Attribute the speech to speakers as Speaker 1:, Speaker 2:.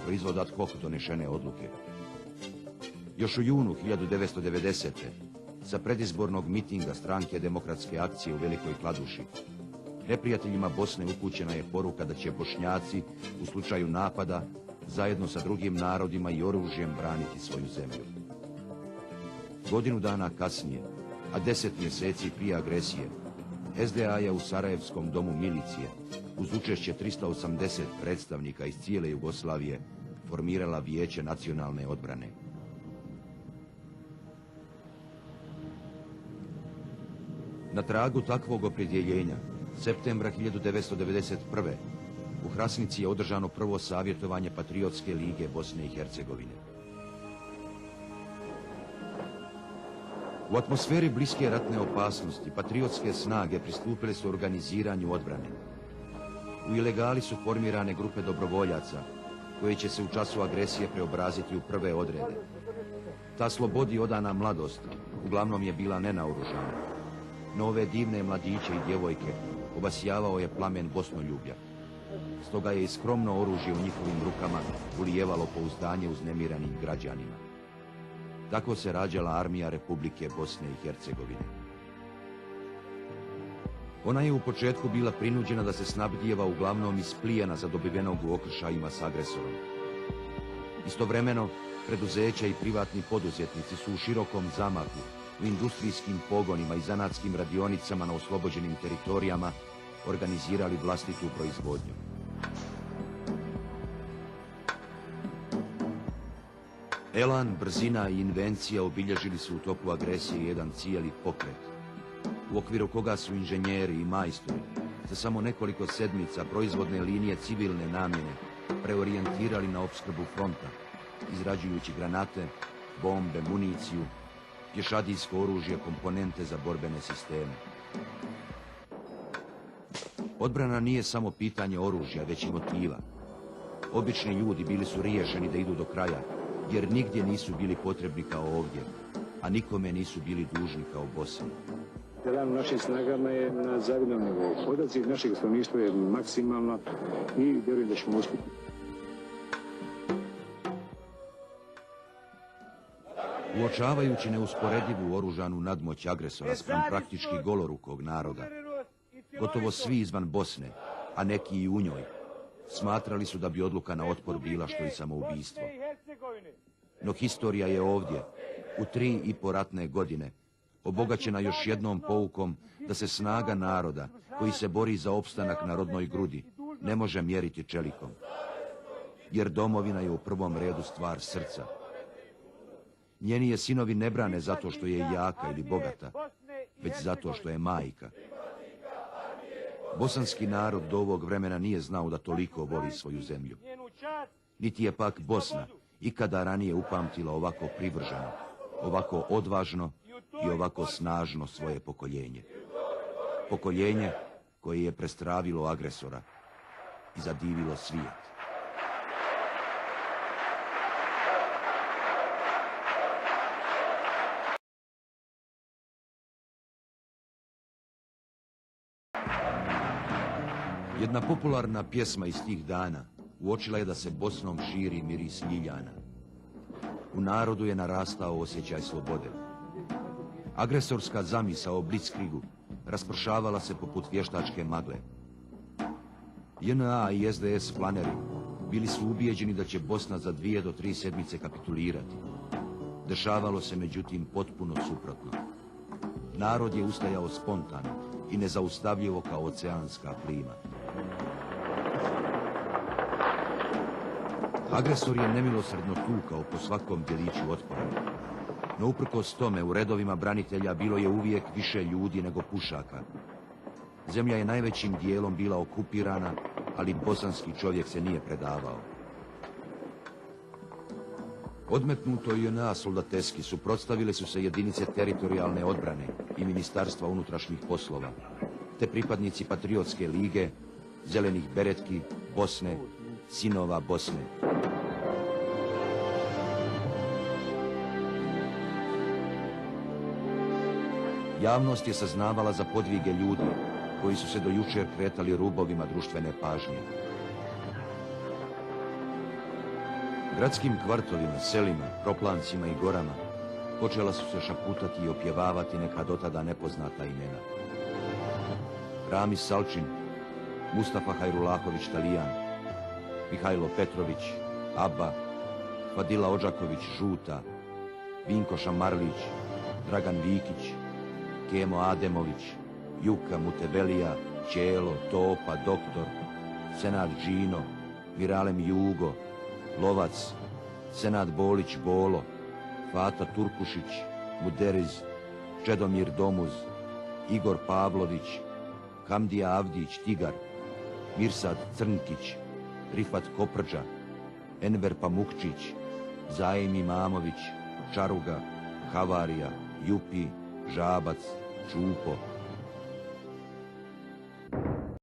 Speaker 1: proizvod ad hoc donešene odluke. Još u junu 1990. sa predizbornog mitinga stranke Demokratske akcije u Velikoj Kladuši, neprijateljima Bosne upućena je poruka da će Bošnjaci u slučaju napada zajedno sa drugim narodima i oružjem braniti svoju zemlju. Godinu dana kasnije, a 10 mjeseci prije agresije, SDA je u Sarajevskom domu milicije, uz učešće 380 predstavnika iz cijele Jugoslavije, formirala Vijeće nacionalne odbrane. Na tragu takvog opredjeljenja, septembra 1991. u Hrasnici je održano prvo savjetovanje Patriotske lige Bosne i Hercegovine. U atmosferi bliske ratne opasnosti, patriotske snage pristupile su organiziranju odbrane. U ilegali su formirane grupe dobrovoljaca, koje će se u času agresije preobraziti u prve odrede. Ta slobodi odana mladost uglavnom je bila nenaoružana. No ove divne mladiće i djevojke obasjavao je plamen bosnoljublja. Stoga je i skromno oružje u njihovim rukama ulijevalo pouzdanje uznemiranim građanima. Tako se rađala armija Republike Bosne i Hercegovine. Ona je u početku bila prinuđena da se snabdijeva uglavnom iz plijena zadobivenog u okršajima s agresorom. Istovremeno, preduzeća i privatni poduzetnici su u širokom zamahu, u industrijskim pogonima i zanatskim radionicama na oslobođenim teritorijama organizirali vlastitu proizvodnju. Elan, brzina i invencija obilježili su u toku agresije jedan cijeli pokret, u okviru koga su inženjeri i majstori za samo nekoliko sedmica proizvodne linije civilne namjene preorijentirali na opskrbu fronta, izrađujući granate, bombe, municiju, pješadijsko oružje, komponente za borbene sisteme. Odbrana nije samo pitanje oružja, već i motiva. Obični ljudi bili su riješeni da idu do kraja, jer nigdje nisu bili potrebni kao ovdje, a nikome nisu bili dužni kao Bosni.
Speaker 2: Elan u našim snagama je na zavidnom nivou. Odaziv našeg stanovništva je maksimalno i vjerujem da ćemo uspjeti.
Speaker 1: Uočavajući neusporedivu oružanu nadmoć agresora spram praktički golorukog naroda, gotovo svi izvan Bosne, a neki i u njoj, smatrali su da bi odluka na otpor bila što i samoubistvo. No historija je ovdje, u 3,5 ratne godine, obogaćena još jednom poukom da se snaga naroda, koji se bori za opstanak na rodnoj grudi, ne može mjeriti čelikom. Jer domovina je u prvom redu stvar srca. Njeni je sinovi ne brane zato što je jaka ili bogata, već zato što je majka. Bosanski narod do ovog vremena nije znao da toliko voli svoju zemlju. Niti je pak Bosna ikada ranije upamtila ovako privrženo, ovako odvažno i ovako snažno svoje pokoljenje. Pokoljenje koje je prestravilo agresora i zadivilo svijet. Jedna popularna pjesma iz tih dana uočila je da se Bosnom širi miris ljiljana. U narodu je narastao osjećaj slobode. Agresorska zamisao o blitzkriegu raspršavala se poput vještačke magle. JNA i SDS planeri bili su ubijeđeni da će Bosna za 2 do 3 sedmice kapitulirati. Dešavalo se međutim potpuno suprotno. Narod je ustajao spontano i nezaustavljivo kao oceanska plima. Agresor je nemilosrdno tukao po svakom djeliću otpora. No uprkos tome u redovima branitelja bilo je uvijek više ljudi nego pušaka. Zemlja je najvećim dijelom bila okupirana, ali bosanski čovjek se nije predavao. Odmetnuto JNA soldateski suprotstavile su se jedinice teritorijalne odbrane i Ministarstva unutrašnjih poslova, te pripadnici Patriotske lige, Zelenih beretki, Bosne, Sinova Bosne. Javnost je saznavala za podvige ljudi koji su se do jučer kretali rubovima društvene pažnje. Gradskim kvartovima, selima, proplancima i gorama počela su se šaputati i opjevavati neka dotada nepoznata imena. Ramis Salčin, Mustafa Hajrulahović Talijan, Mihajlo Petrović, Abba, Fadila Odžaković Žuta, Vinko Šamarlić, Dragan Vikić, Kemo Ademović, Juka Mutevelija, Ćelo, Topa, Doktor, Senad Džino, Miralem Jugo, Lovac, Senad Bolić Bolo, Fata Turkušić, Muderiz, Čedomir Domuz, Igor Pavlović, Hamdija Avdić Tigar, Mirsad Crnkić, Rifat Koprđa, Enver Pamukčić, Zaim Imamović, Čaruga, Havarija, Jupi, Žabac, Čupo,